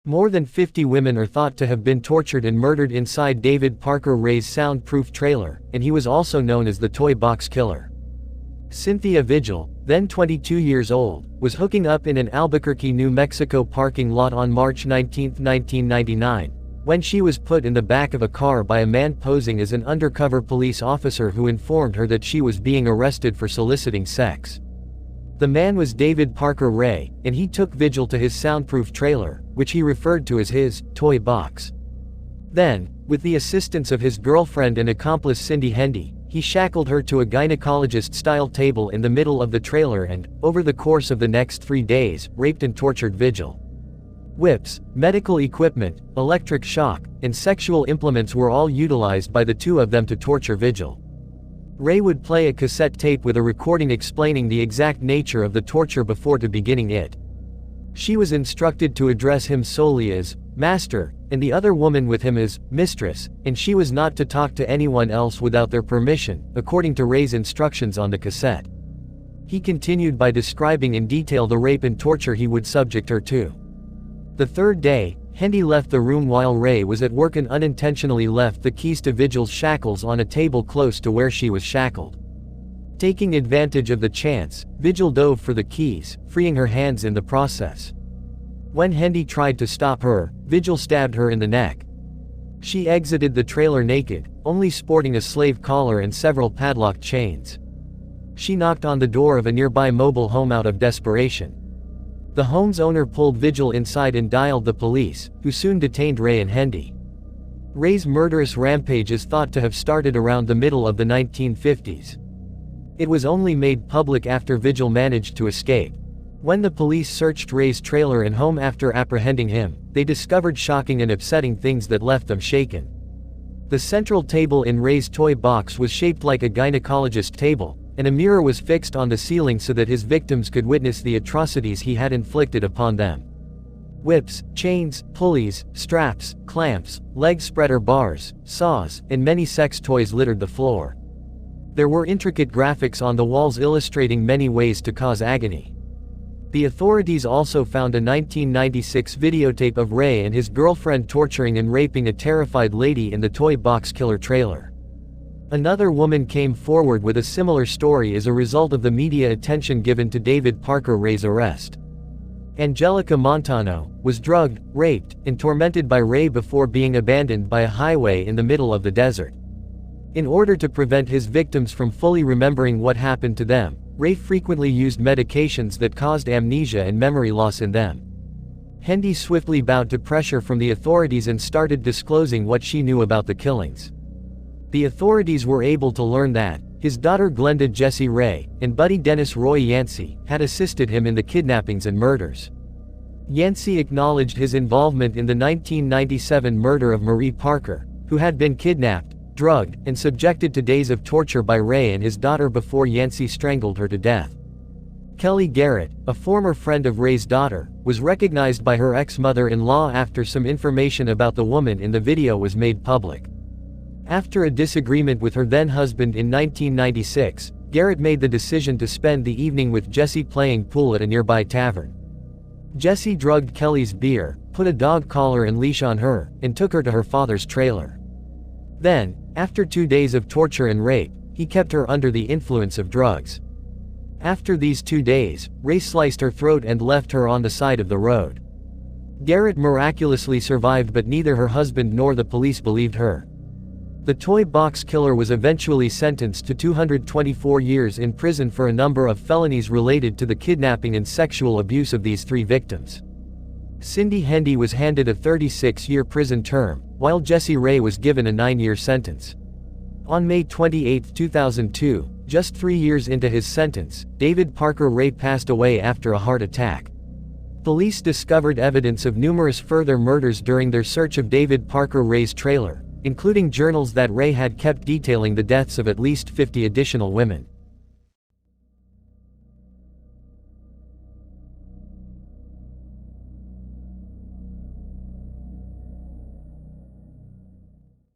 More than 50 women are thought to have been tortured and murdered inside David Parker Ray's soundproof trailer, and he was also known as the Toy Box Killer. Cynthia Vigil, then 22 years old, was hooking up in an Albuquerque, New Mexico parking lot on March 19, 1999, when she was put in the back of a car by a man posing as an undercover police officer who informed her that she was being arrested for soliciting sex. The man was David Parker Ray, and he took Vigil to his soundproof trailer, which he referred to as his toy box. Then, with the assistance of his girlfriend and accomplice Cindy Hendy, he shackled her to a gynecologist-style table in the middle of the trailer and, over the course of the next 3 days, raped and tortured Vigil. Whips, medical equipment, electric shock, and sexual implements were all utilized by the two of them to torture Vigil. Ray would play a cassette tape with a recording explaining the exact nature of the torture before beginning it. She was instructed to address him solely as master, and the other woman with him as mistress, and she was not to talk to anyone else without their permission, according to Ray's instructions on the cassette. He continued by describing in detail the rape and torture he would subject her to. The third day, Hendy left the room while Ray was at work and unintentionally left the keys to Vigil's shackles on a table close to where she was shackled. Taking advantage of the chance, Vigil dove for the keys, freeing her hands in the process. When Hendy tried to stop her, Vigil stabbed her in the neck. She exited the trailer naked, only sporting a slave collar and several padlocked chains. She knocked on the door of a nearby mobile home out of desperation. The home's owner pulled Vigil inside and dialed the police, who soon detained Ray and Hendy. Ray's murderous rampage is thought to have started around the middle of the 1950s. It was only made public after Vigil managed to escape. When the police searched Ray's trailer and home after apprehending him, they discovered shocking and upsetting things that left them shaken. The central table in Ray's toy box was shaped like a gynecologist table, and a mirror was fixed on the ceiling so that his victims could witness the atrocities he had inflicted upon them. Whips, chains, pulleys, straps, clamps, leg spreader bars, saws, and many sex toys littered the floor. There were intricate graphics on the walls illustrating many ways to cause agony. The authorities also found a 1996 videotape of Ray and his girlfriend torturing and raping a terrified lady in the Toy Box Killer trailer. Another woman came forward with a similar story as a result of the media attention given to David Parker Ray's arrest. Angelica Montano was drugged, raped, and tormented by Ray before being abandoned by a highway in the middle of the desert. In order to prevent his victims from fully remembering what happened to them, Ray frequently used medications that caused amnesia and memory loss in them. Hendy swiftly bowed to pressure from the authorities and started disclosing what she knew about the killings. The authorities were able to learn that his daughter Glenda Jessie Ray and buddy Dennis Roy Yancey had assisted him in the kidnappings and murders. Yancey acknowledged his involvement in the 1997 murder of Marie Parker, who had been kidnapped, drugged, and subjected to days of torture by Ray and his daughter before Yancey strangled her to death. Kelly Garrett, a former friend of Ray's daughter, was recognized by her ex-mother-in-law after some information about the woman in the video was made public. After a disagreement with her then-husband in 1996, Garrett made the decision to spend the evening with Jessie playing pool at a nearby tavern. Jessie drugged Kelly's beer, put a dog collar and leash on her, and took her to her father's trailer. Then, after 2 days of torture and rape, he kept her under the influence of drugs. After these 2 days, Ray sliced her throat and left her on the side of the road. Garrett miraculously survived, but neither her husband nor the police believed her. The Toy Box Killer was eventually sentenced to 224 years in prison for a number of felonies related to the kidnapping and sexual abuse of these 3 victims. Cindy Hendy was handed a 36-year prison term, while Jessie Ray was given a 9-year sentence. On May 28, 2002, just 3 years into his sentence, David Parker Ray passed away after a heart attack. Police discovered evidence of numerous further murders during their search of David Parker Ray's trailer, including journals that Ray had kept detailing the deaths of at least 50 additional women.